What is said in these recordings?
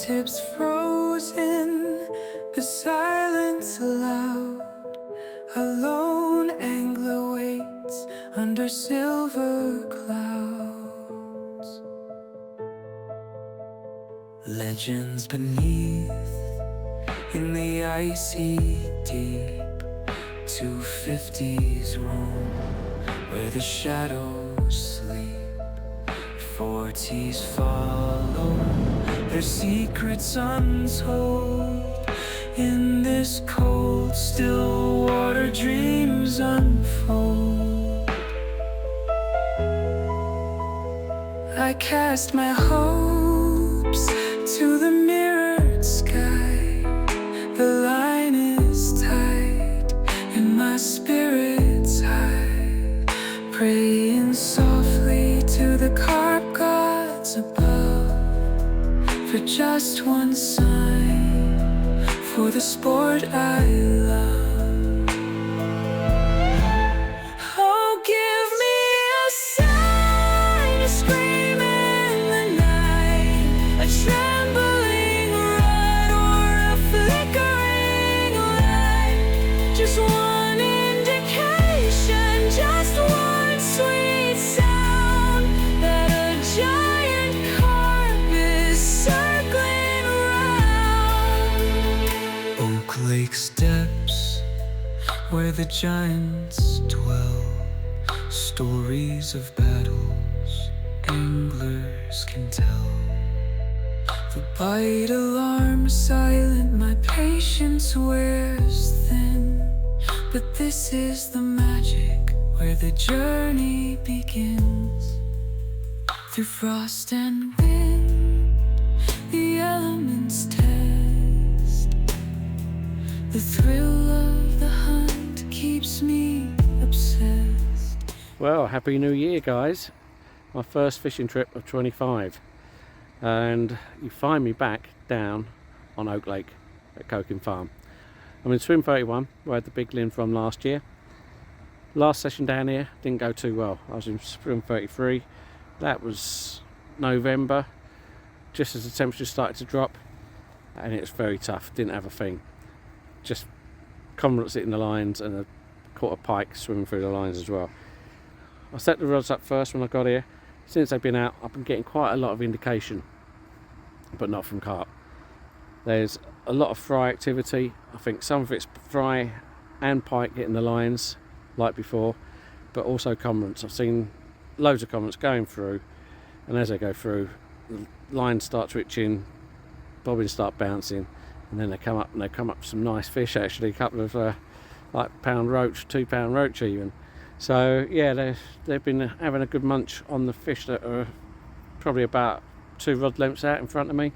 fingertips frozen, the silence loud. A lone angler waits under silver clouds. Legends beneath in the icy deep. 250s roam where the shadows sleep. 40s follow their secrets untold. In this cold, still water, dreams unfold. I cast my hopes to the mirrored sky. The line is tight and my spirit's high, praying softly to the carp gods above for just one sign, for the sport I love. Oh, give me a sign, a scream in the night, a trembling rod or a flickering light. Just one indication, just one sweet sound, that a giant carp is circling around. Oak Lake steps where the giants dwell. Stories of battles anglers can tell. The bite alarm silent, my patience wears thin. But this is the magic where the journey begins. Through frost and wind, the elements test. The thrill of the hunt keeps me obsessed. Well, Happy New Year, guys. My first fishing trip of 25. And you find me back down on Oak Lake at Coking Farm. I'm in swim 31, where I had the big limb from last year. Last session down here didn't go too well. I was in swim 33. That was November, just as the temperature started to drop, and it was very tough. Didn't have a thing. Just cormorants hitting the lines and caught a pike swimming through the lines as well. I set the rods up first when I got here. Since they've been out, I've been getting quite a lot of indication, but not from carp. There's a lot of fry activity. I think some of it's fry and pike hitting the lines like before, but also cormorants. I've seen loads of cormorants going through, and as they go through, the lines start twitching, bobbins start bouncing, and then they come up with some nice fish actually, a couple of like pound roach, 2 pound roach even. So yeah, they've been having a good munch on the fish that are probably about 2 rod lengths out in front of me.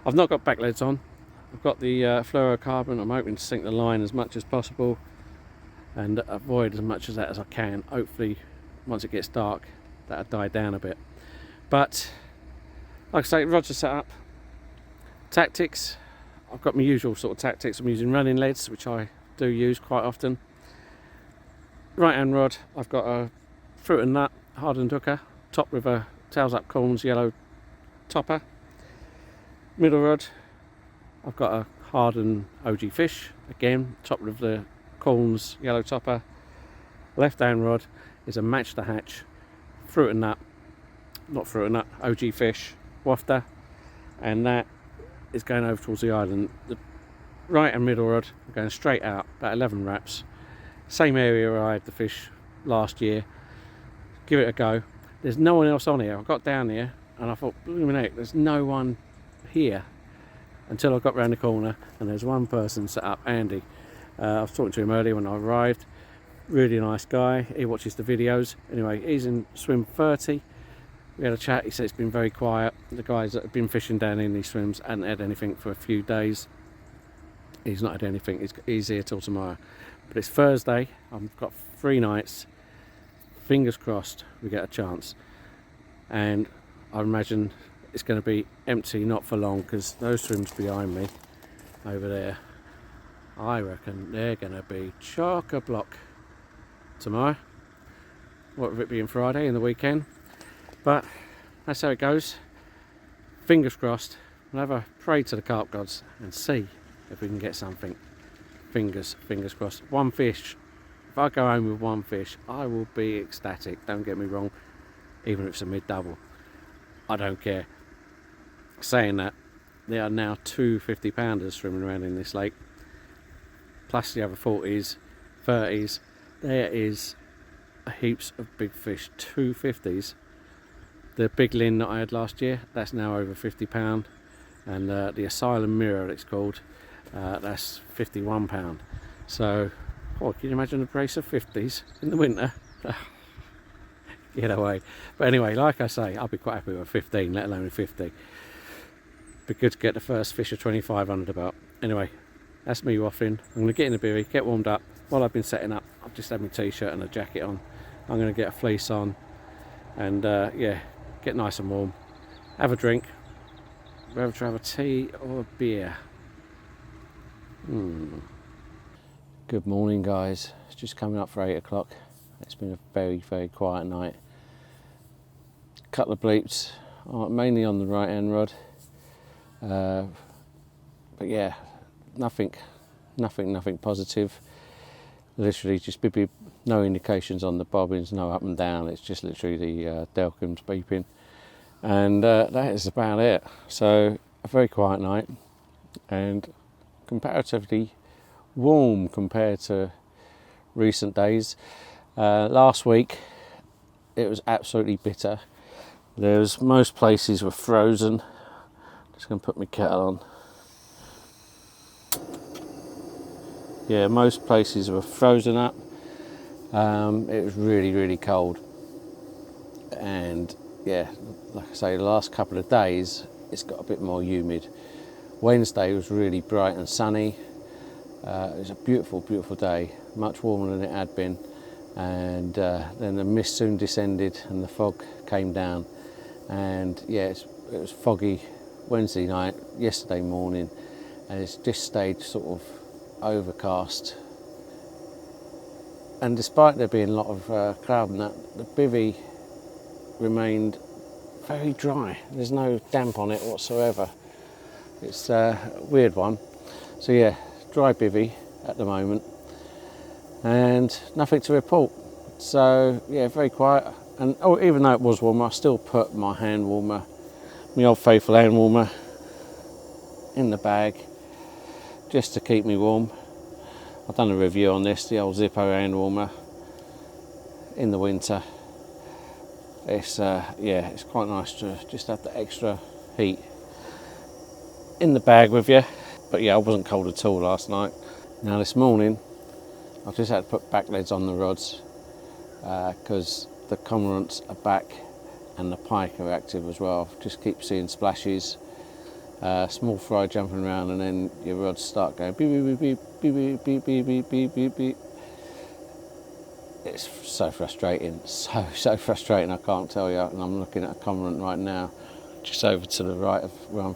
I've not got back leads on. I've got the fluorocarbon. I'm hoping to sink the line as much as possible and avoid as much of that as I can. Hopefully once it gets dark that'll die down a bit. But like I say, rods are set up. Tactics, I've got my usual sort of tactics. I'm using running leads, which I do use quite often. Right hand rod, I've got a fruit and nut hardened hooker, top with a tails up corns yellow topper. Middle rod, I've got a hardened OG fish, again top with the corns yellow topper. Left hand rod is a match the hatch fruit and nut, not fruit and nut, OG fish wafter, and that is going over towards the island. The right and middle rod are going straight out, about 11 wraps. Same area where I had the fish last year. Give it a go. There's no one else on here. I got down here and I thought, blooming heck, there's no one here, until I got round the corner and there's one person set up, Andy. I was talking to him earlier when I arrived. Really nice guy. He watches the videos. Anyway, he's in swim 30. We had a chat. He said it's been very quiet. The guys that have been fishing down in these swims hadn't had anything for a few days. He's not had anything. He's here till tomorrow. But it's Thursday. I've got 3 nights. Fingers crossed we get a chance. And I imagine it's going to be empty, not for long, because those swims behind me over there, I reckon they're going to be chock-a-block tomorrow. What with it being Friday and the weekend. But that's how it goes. fingers crossed, we'll have a pray to the carp gods and see if we can get something. Fingers crossed. One fish. If I go home with one fish, I will be ecstatic. Don't get me wrong, even if it's a mid-double. I don't care. Saying that, there are now two 50-pounders swimming around in this lake, plus the other 40s, 30s. There is heaps of big fish. Two 50s. The big Lynn that I had last year, that's now over £50. And the Asylum Mirror, it's called, that's £51. So, can you imagine a brace of 50s in the winter? Get away. But anyway, like I say, I'll be quite happy with 15, let alone a 50. Be good to get the first fish of 25 under the belt. Anyway, that's me waffling. I'm going to get in the bivvy, get warmed up. While I've been setting up, I've just had my t-shirt and a jacket on. I'm going to get a fleece on and yeah, get nice and warm. Have a drink. Whether to have a tea or a beer. Good morning, guys. It's just coming up for 8 o'clock. It's been a very quiet night. Couple of bleeps, mainly on the right hand rod. But yeah, nothing positive. Literally just beep, no indications on the bobbins, no up and down. It's just literally the Delcom's beeping, and that is about it. So a very quiet night and comparatively warm compared to recent days. Last week it was absolutely bitter. Most places were frozen. Just going to put my kettle on. Yeah, most places were frozen up. It was really cold, and yeah, like I say, the last couple of days it's got a bit more humid. Wednesday was really bright and sunny. It was a beautiful day, much warmer than it had been, and then the mist soon descended and the fog came down, and yeah, it was foggy Wednesday night, yesterday morning, and it's just stayed sort of overcast. And despite there being a lot of cloud and that, the bivvy remained very dry. There's no damp on it whatsoever. It's a weird one. So yeah, dry bivvy at the moment and nothing to report. So yeah, very quiet. And even though it was warm, I still put my hand warmer, my old faithful hand warmer, in the bag just to keep me warm. I've done a review on this, the old Zippo hand warmer in the winter. It's yeah, it's quite nice to just have the extra heat in the bag with you. But yeah, I wasn't cold at all last night. Now this morning I've just had to put back leads on the rods because the cormorants are back and the pike are active as well. Just keep seeing splashes, small fry jumping around, and then your rods start going beep beep beep beep beep beep beep beep beep beep. It's so frustrating, so frustrating, I can't tell you. And I'm looking at a cormorant right now, just over to the right of where I'm,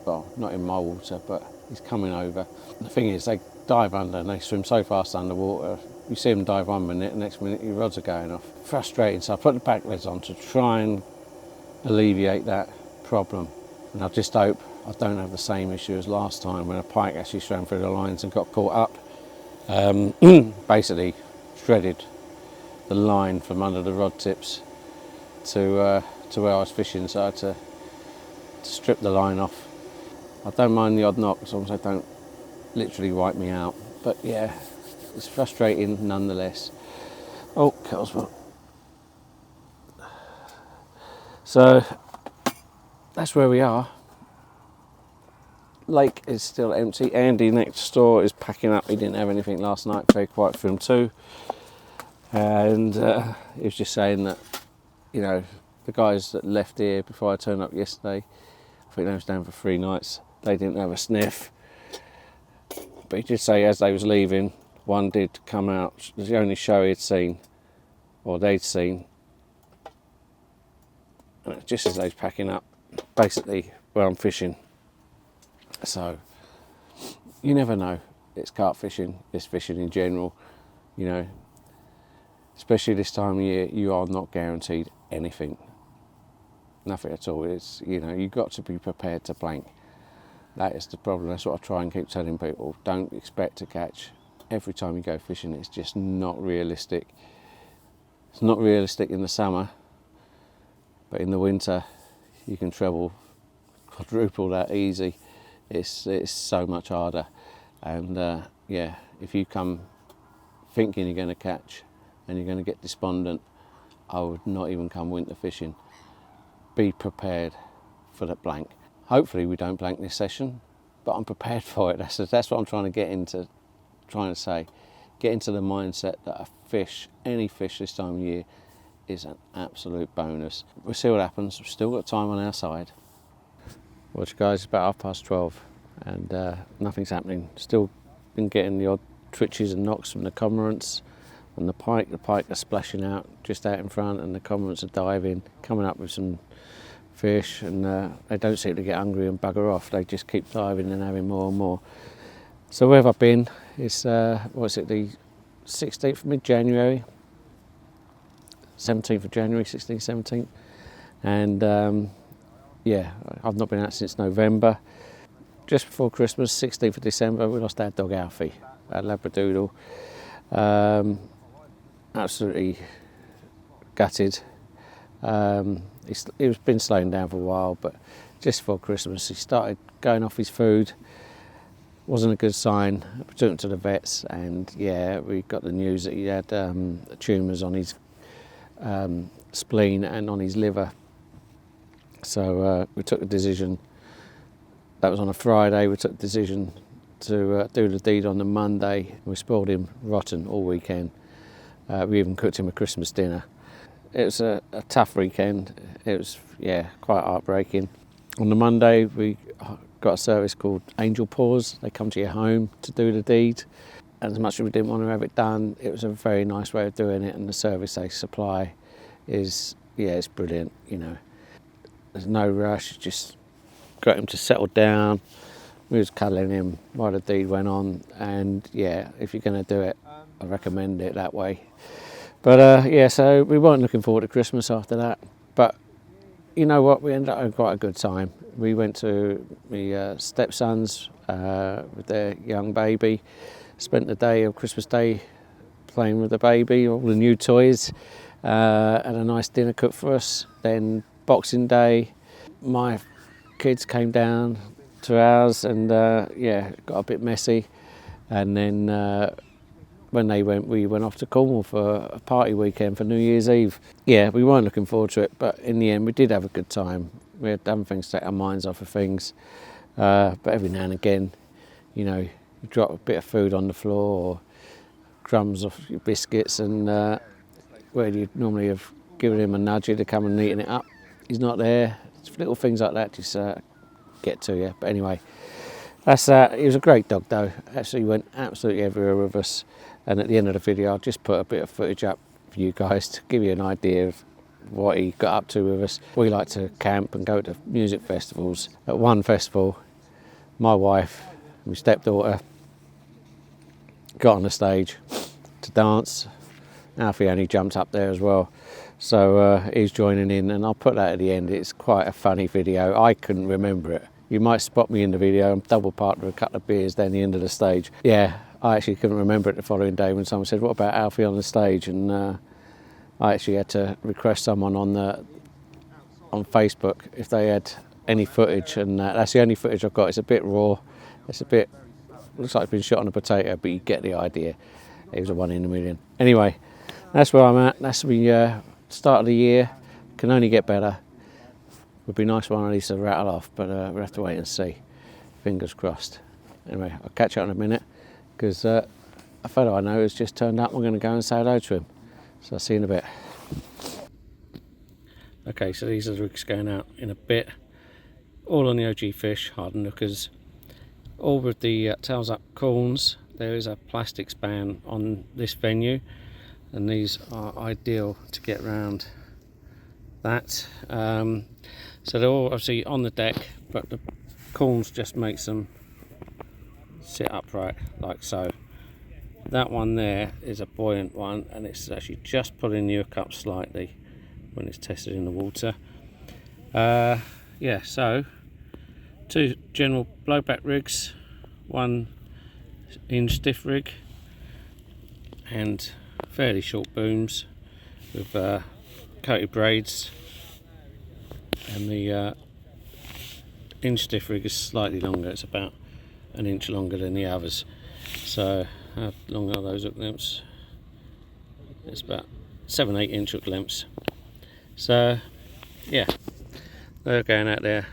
well, not in my water, but he's coming over. The thing is, they dive under and they swim so fast underwater. You see them dive 1 minute, the next minute your rods are going off. Frustrating, so I put the back leads on to try and alleviate that problem. And I just hope I don't have the same issue as last time when a pike actually swam through the lines and got caught up. Basically shredded the line from under the rod tips to where I was fishing, so I had to strip the line off. I don't mind the odd knock as long as they don't literally wipe me out, but yeah, it's frustrating nonetheless. Oh, kettle's full. So that's where we are. Lake is still empty. Andy next door is packing up. He didn't have anything last night. Very quiet for him too. And he was just saying that, you know, the guys that left here before I turned up yesterday, I think they was down for 3 nights. They didn't have a sniff. But he did say as they was leaving, one did come out. It was the only show he'd seen, or they'd seen. And it's just as they was packing up, basically where I'm fishing. So you never know. It's carp fishing, it's fishing in general, you know. Especially this time of year, you are not guaranteed anything. nothing at all. It's, you know, you've got to be prepared to blank. That is the problem. That's what I try and keep telling people. Don't expect to catch every time you go fishing. It's just not realistic. It's not realistic in the summer, but in the winter you can treble, quadruple that easy. It's so much harder. And yeah, if you come thinking you're going to catch and you're going to get despondent, I would not even come winter fishing. Be prepared for the blank. Hopefully we don't blank this session, but I'm prepared for it. That's what I'm trying to get into, trying to say. Get into the mindset that a fish, any fish this time of year, is an absolute bonus. We'll see what happens. We've still got time on our side. Watch guys, it's about 12:30 and nothing's happening. Still been getting the odd twitches and knocks from the cormorants and the pike. The pike are splashing out just out in front, and the cormorants are diving, coming up with some fish, and they don't seem to get hungry and bugger off. They just keep diving and having more and more. So where have I been? It's what's it, the 16th of mid-January, 17th of January, 16th, 17th, and yeah, I've not been out since November. Just before Christmas, 16th of December, we lost our dog Alfie, our Labradoodle. Absolutely gutted. He's been slowing down for a while, but just before Christmas he started going off his food. Wasn't a good sign. We took him to the vets, and yeah, we got the news that he had tumours on his spleen and on his liver. So we took a decision. That was on a Friday. We took the decision to do the deed on the Monday. We spoiled him rotten all weekend. We even cooked him a Christmas dinner. It was a tough weekend. It was, yeah, quite heartbreaking. On the Monday, we got a service called Angel Paws. They come to your home to do the deed. And as much as we didn't want to have it done, it was a very nice way of doing it. And the service they supply is, yeah, it's brilliant, you know. There's no rush, just got him to settle down. We was cuddling him while the deed went on. And yeah, if you're going to do it, I recommend it that way. But yeah, so we weren't looking forward to Christmas after that. But you know what, we ended up having quite a good time. We went to my stepsons with their young baby, spent the day of Christmas Day playing with the baby, all the new toys, had a nice dinner cooked for us. Then Boxing Day, my kids came down to ours, and yeah, it got a bit messy. And then when they went, we went off to Cornwall for a party weekend for New Year's Eve. Yeah, we weren't looking forward to it, but in the end we did have a good time. We had done things to take our minds off of things, but every now and again, you know, you drop a bit of food on the floor or crumbs off your biscuits, and where you'd normally have given him a nudge to come and eating it up, he's not there. It's little things like that just get to you. But anyway, that's that. He was a great dog though. Actually went absolutely everywhere with us. And at the end of the video, I'll just put a bit of footage up for you guys to give you an idea of what he got up to with us. We like to camp and go to music festivals. At one festival, my wife and my stepdaughter got on the stage to dance. Alfie only jumped up there as well. So he's joining in, and I'll put that at the end. It's quite a funny video. I couldn't remember it. You might spot me in the video. I'm double parked with a couple of beers down the end of the stage. Yeah, I actually couldn't remember it the following day when someone said, "What about Alfie on the stage?" And I actually had to request someone on Facebook if they had any footage, and that's the only footage I've got. It's a bit raw. It's a bit, looks like it's been shot on a potato, but you get the idea. It was a 1 in a million. Anyway, that's where I'm at. That's the start of the year. Can only get better. Would be nice one of these to rattle off, but we'll have to wait and see. Fingers crossed. Anyway, I'll catch you up in a minute, because a fellow I know has just turned up. I'm going to go and say hello to him. So I'll see you in a bit. Okay, so these are the rigs going out in a bit. All on the OG fish, hardened hookers. All with the tails up corns. There is a plastic span on this venue, and these are ideal to get around that. So they're all obviously on the deck, but the corns just makes them sit upright like so. That one there is a buoyant one, and it's actually just pulling the hook up slightly when it's tested in the water. Yeah, so 2 general blowback rigs, 1 inch stiff rig, and fairly short booms with coated braids, and the inch stiff rig is slightly longer. It's about an inch longer than the others. So how long are those hook lengths? It's about 7-8 inch hook lengths. So yeah, they're going out there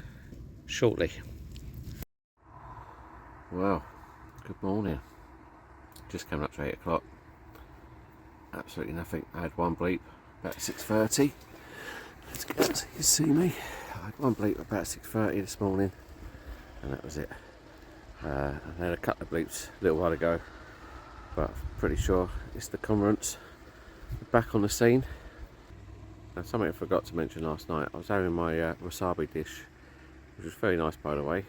shortly. Well, good morning. Just coming up to 8 o'clock. Absolutely nothing. I had 1 bleep about 6:30. Let's get out so you can see me. I had 1 bleep about 6:30 this morning, and that was it. I had a couple of bleeps a little while ago, but I'm pretty sure it's the cormorants back on the scene. Now, something I forgot to mention last night, I was having my wasabi dish, which was very nice by the way,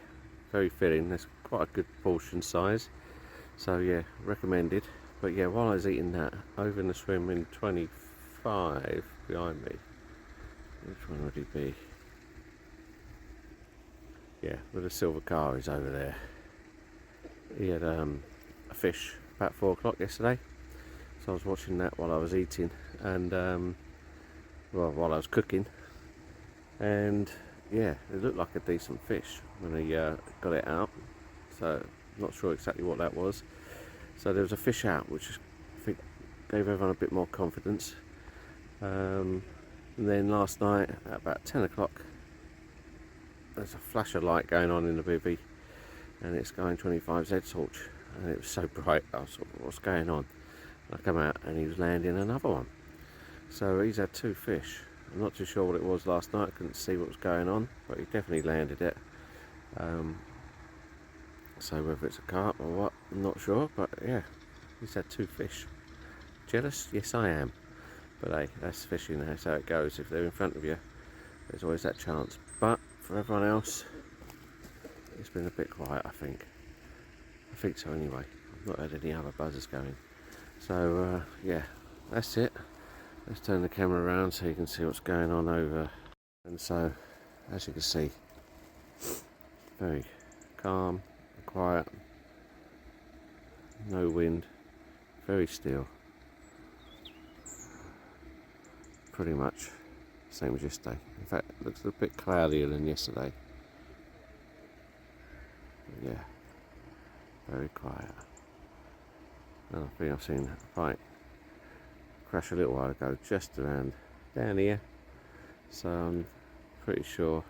very filling. There's quite a good portion size, so yeah, recommended. But yeah, while I was eating that, over in the swim in 25 behind me, which one would he be? Yeah, with the silver car is over there. He had a fish about 4 o'clock yesterday, so I was watching that while I was eating, and well, while I was cooking, and yeah, it looked like a decent fish when he got it out, so not sure exactly what that was. So there was a fish out, which I think gave everyone a bit more confidence. And then last night at about 10 o'clock, there's a flash of light going on in the bivvy, and it's going 25Z torch, and it was so bright. I was sort of, what's going on? And I come out and he was landing another one. So he's had 2 fish. I'm not too sure what it was last night. I couldn't see what was going on, but he definitely landed it. So whether it's a carp or what, I'm not sure, but yeah, he's had 2 fish. Jealous? Yes I am. But hey, that's fishing, that's how it goes. If they're in front of you, there's always that chance. But for everyone else, it's been a bit quiet, I think. I think so anyway. I've not had any other buzzers going. So yeah, that's it. Let's turn the camera around so you can see what's going on over. And so, as you can see, very calm, quiet, no wind, very still, pretty much same as yesterday. In fact, it looks a bit cloudier than yesterday. But yeah, very quiet. And I think I've seen a pike crash a little while ago just around down here, so I'm pretty sure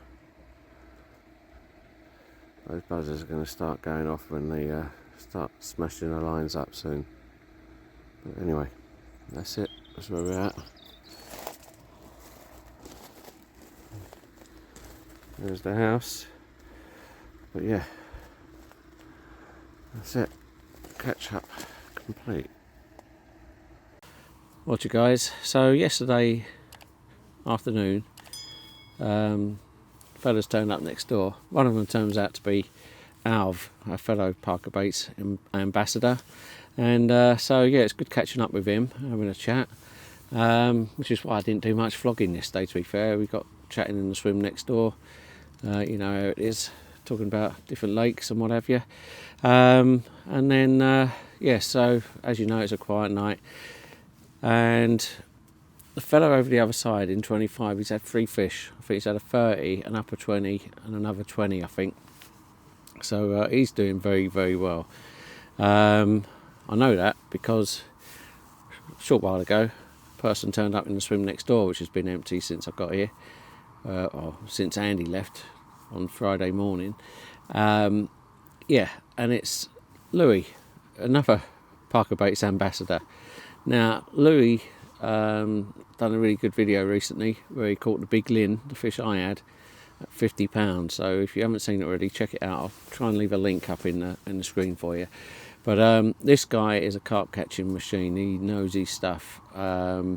those buzzers are going to start going off when they start smashing the lines up soon. But anyway, that's it. That's where we're at. There's the house. But yeah, that's it. Catch up complete. Watch you guys. So yesterday afternoon, fellas turned up next door. One of them turns out to be Alv, our fellow Parker Baits ambassador, and so yeah, it's good catching up with him, having a chat, which is why I didn't do much vlogging yesterday, to be fair. We got chatting in the swim next door, you know how it is, talking about different lakes and what have you, and then yeah, so as you know, it's a quiet night, and the fellow over the other side in 25, he's had 3 fish. I think he's had a 30, an upper 20 and another 20, I think. So he's doing very, very well. I know that because a short while ago, a person turned up in the swim next door, which has been empty since I got here, or since Andy left on Friday morning. Yeah, and it's Louis, another Parker Baits ambassador. Now, Louis done a really good video recently where he caught the big Lynn, the fish I had, at 50 pounds. So if you haven't seen it already, check it out. I'll try and leave a link up in the screen for you. But this guy is a carp catching machine. He knows his stuff. I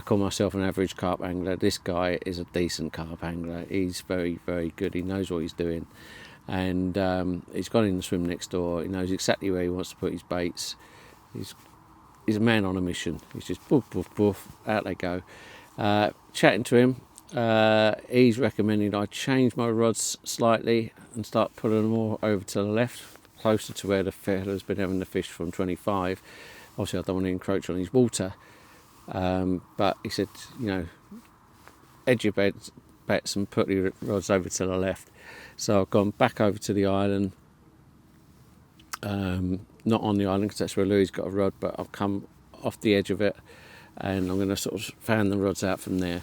call myself an average carp angler. This guy is a decent carp angler. He's very, very good. He knows what he's doing, and he's gone in the swim next door. He knows exactly where he wants to put his baits. He's a man on a mission. He's just boof, boof, boof, out they go. Chatting to him, He's recommending I change my rods slightly and start putting them more over to the left, closer to where the fella's been having the fish from 25. Obviously I don't want to encroach on his water, but he said, you know, edge your bets and put your rods over to the left. So I've gone back over to the island, not on the island because that's where Louis got a rod, but I've come off the edge of it and I'm going to sort of fan the rods out from there.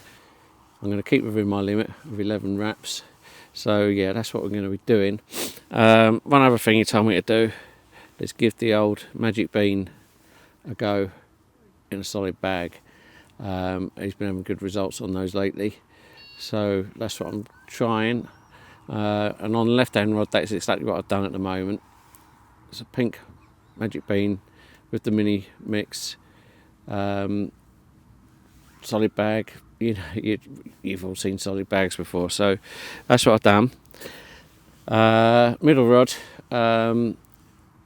I'm going to keep within my limit of 11 wraps. So yeah, that's what we're going to be doing. One other thing he told me to do is give the old magic bean a go in a solid bag. He's been having good results on those lately. So that's what I'm trying. And on the left hand rod, that's exactly what I've done at the moment. It's a pink magic bean with the mini mix. Solid bag. You know, you've all seen solid bags before, so that's what I've done. Middle rod,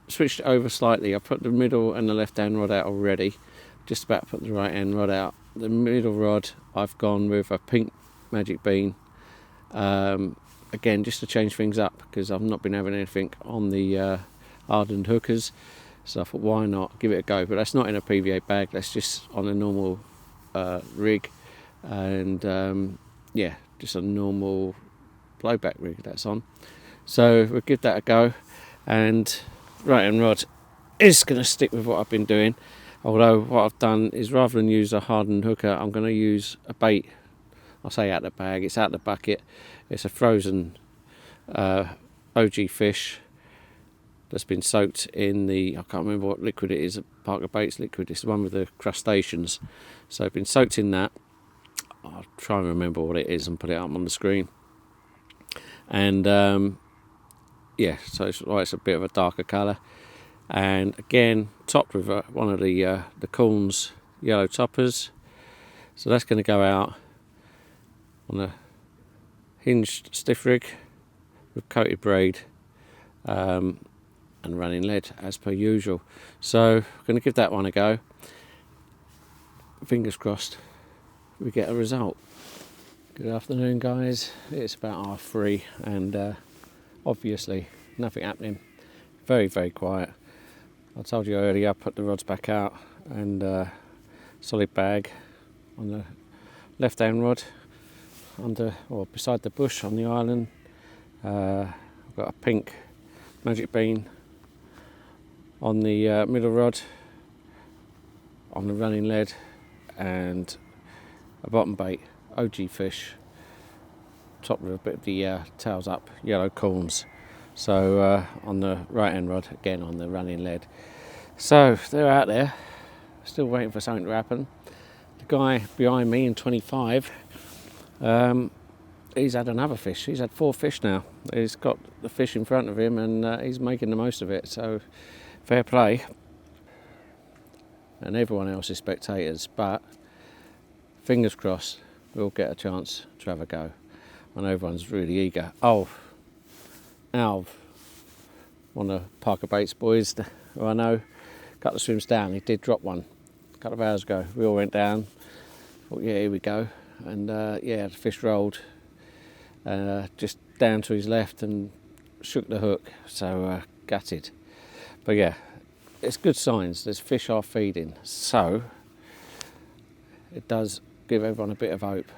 switched it over slightly. I put the middle and the left hand rod out already, just about to put the right hand rod out. The middle rod I've gone with a pink magic bean, again just to change things up because I've not been having anything on the hardened hookers, so I thought why not give it a go. But that's not in a PVA bag, that's just on a normal rig, and yeah, just a normal blowback rig that's on. So we'll give that a go, and right hand rod is going to stick with what I've been doing, although what I've done is rather than use a hardened hooker, I'm going to use a bait. I say out the bag, it's out the bucket. It's a frozen OG fish that's been soaked in the, I can't remember what liquid it is, Parker Baits liquid, it's the one with the crustaceans. So it's been soaked in that. I'll try and remember what it is and put it up on the screen. And yeah, so it's a bit of a darker colour. And again, topped with one of the Corns yellow toppers. So that's going to go out on a hinged stiff rig with coated braid and running lead as per usual. So I'm going to give that one a go. Fingers crossed we get a result. Good afternoon guys, it's about 3:30 and obviously nothing happening, very quiet. I told you earlier I put the rods back out and solid bag on the left hand rod under or beside the bush on the island. I've got a pink magic bean on the middle rod on the running lead, and a bottom bait OG fish topped with a bit of the tails up yellow corns. So on the right hand rod again on the running lead. So they're out there, still waiting for something to happen. The guy behind me in 25, he's had another fish. He's had 4 fish now. He's got the fish in front of him and he's making the most of it, so fair play. And everyone else is spectators, but fingers crossed we'll get a chance to have a go. I know everyone's really eager. Oh, Alv, one of Parker Baits boys who I know, a couple of swims down, he did drop one a couple of hours ago. We all went down, thought yeah, here we go, and yeah, the fish rolled just down to his left and shook the hook, so gutted. But yeah, it's good signs, there's fish are feeding, so it does give everyone a bit of hope.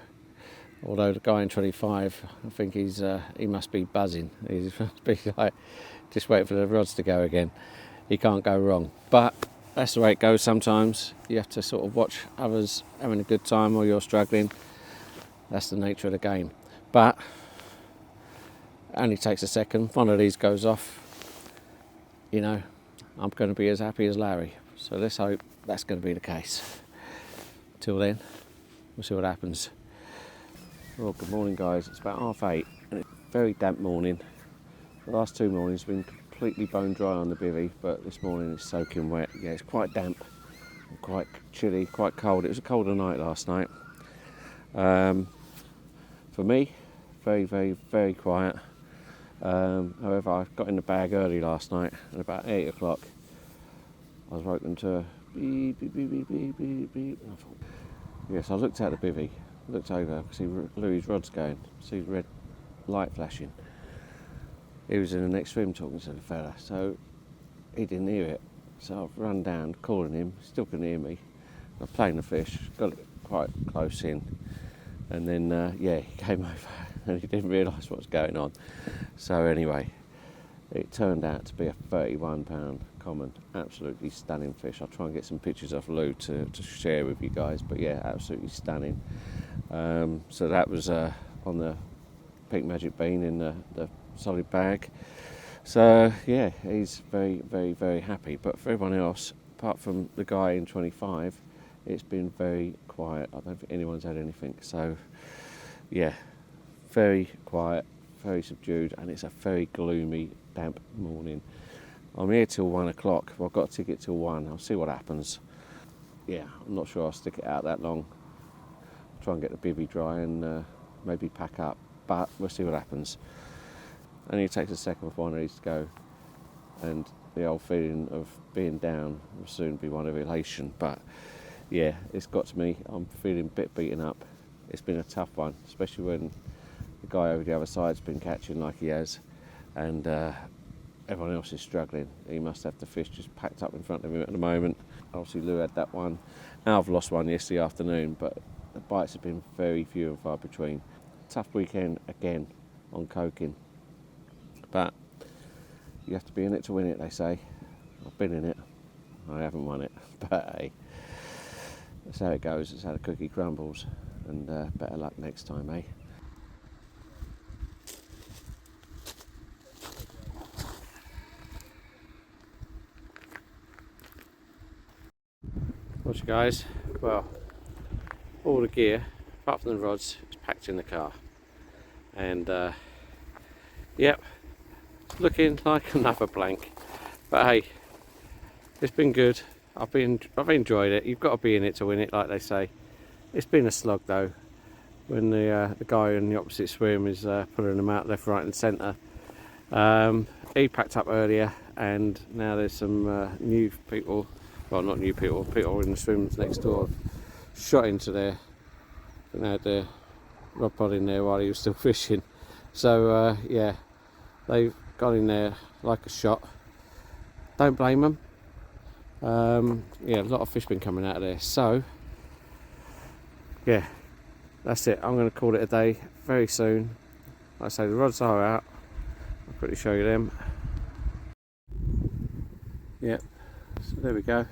Although the guy in 25, I think he must be buzzing. He must be like just waiting for the rods to go again. He can't go wrong. But that's the way it goes sometimes. You have to sort of watch others having a good time or you're struggling. That's the nature of the game. But it only takes a second. One of these goes off, you know, I'm going to be as happy as Larry. So let's hope that's going to be the case. Till then, we'll see what happens. Well, good morning guys, it's about 8:30 and it's a very damp morning. The last 2 mornings have been completely bone dry on the bivvy, but this morning it's soaking wet. Yeah, it's quite damp, quite chilly, quite cold. It was a colder night last night. For me, very quiet. However, I got in the bag early last night at about 8 o'clock. I was woken to a beep, beep, beep, beep, beep, beep, beep. Yes, I looked at the bivvy looked over, I see Louis' rod's going, see the red light flashing. He was in the next swim talking to the fella, so he didn't hear it. So I've run down, calling him, still couldn't hear me. I've played the fish, got it quite close in, and then yeah, he came over and he didn't realise what was going on. So anyway, it turned out to be a 31-pound common, absolutely stunning fish. I'll try and get some pictures of Lou to share with you guys, but yeah, absolutely stunning. So that was on the Pink Magic Bean in the solid bag. So yeah, he's very, very, very happy. But for everyone else, apart from the guy in 25, it's been very quiet. I don't think anyone's had anything. So yeah, very quiet, very subdued, and it's a very gloomy, damp morning. I'm here till 1 o'clock. Well, I've got a ticket till 1. I'll see what happens. Yeah, I'm not sure I'll stick it out that long. I'll try and get the bivvy dry and maybe pack up, but we'll see what happens. Only takes a second for one of these to go, and the old feeling of being down will soon be one of elation. But yeah, it's got to me. I'm feeling a bit beaten up. It's been a tough one, especially when the guy over the other side's been catching like he has, and everyone else is struggling. He must have the fish just packed up in front of him at the moment. Obviously Lou had that one. I've lost one yesterday afternoon, but the bites have been very few and far between. Tough weekend again on coking, but you have to be in it to win it, they say. I've been in it, I haven't won it, but hey, that's how it goes. It's how the cookie crumbles, and better luck next time, eh? Watch, guys. Well, all the gear, apart from the rods, is packed in the car, and yep, looking like another blank. But hey, it's been good. I've enjoyed it. You've got to be in it to win it, like they say. It's been a slog though. When the guy in the opposite swim is pulling them out left, right, and centre. He packed up earlier, and now there's some new people. Well, not new people. People in the swims next door have shot into there. And they had their rod pod in there while he was still fishing. So yeah, they've got in there like a shot. Don't blame them. Yeah, a lot of fish been coming out of there. So yeah, that's it. I'm going to call it a day very soon. Like I say, the rods are out. I'll quickly show you them. Yep. So there we go.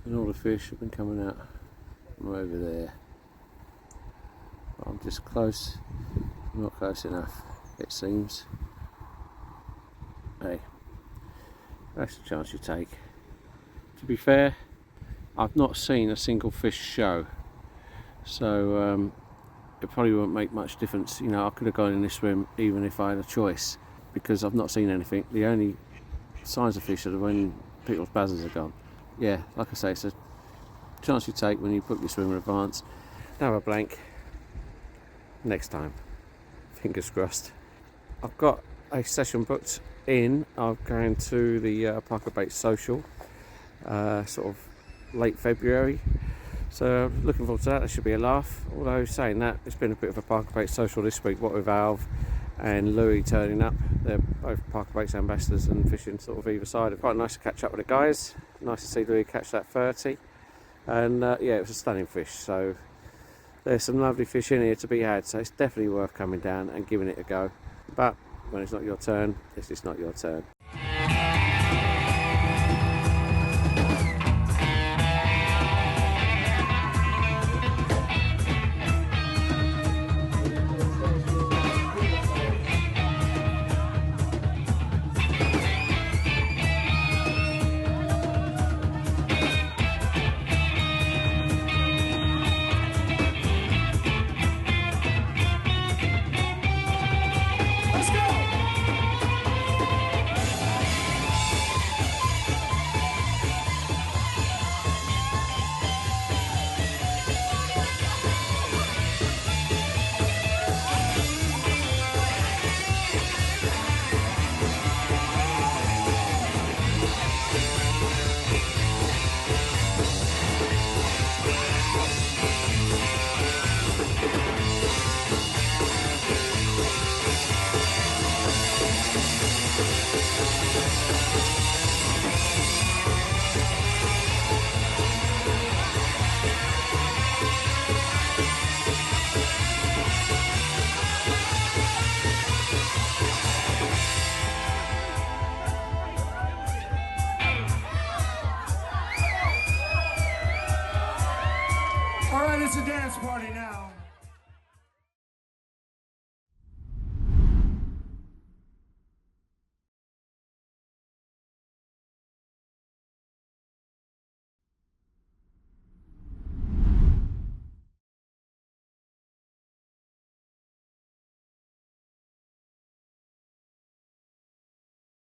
And all the fish have been coming out from over there. I'm just close. Not close enough, it seems. Hey, that's the chance you take. To be fair, I've not seen a single fish show, so it probably won't make much difference. You know, I could have gone in this swim even if I had a choice, because I've not seen anything. The only signs of fish are when people's buzzers are gone. Yeah, like I say, it's a chance you take when you book your swim in advance. Now a blank. Next time. Fingers crossed. I've got a session booked in. I'm going to the Parker Baits Social, sort of late February. So looking forward to that. That should be a laugh. Although saying that, it's been a bit of a Parker Baits Social this week, what with Alv and Louis turning up. They're both Parker Baits ambassadors and fishing sort of either side. Quite nice to catch up with the guys. Nice to see Louis catch that 30. And yeah, it was a stunning fish. So there's some lovely fish in here to be had. So it's definitely worth coming down and giving it a go. But when it's not your turn, it's just not your turn. It's a dance party now.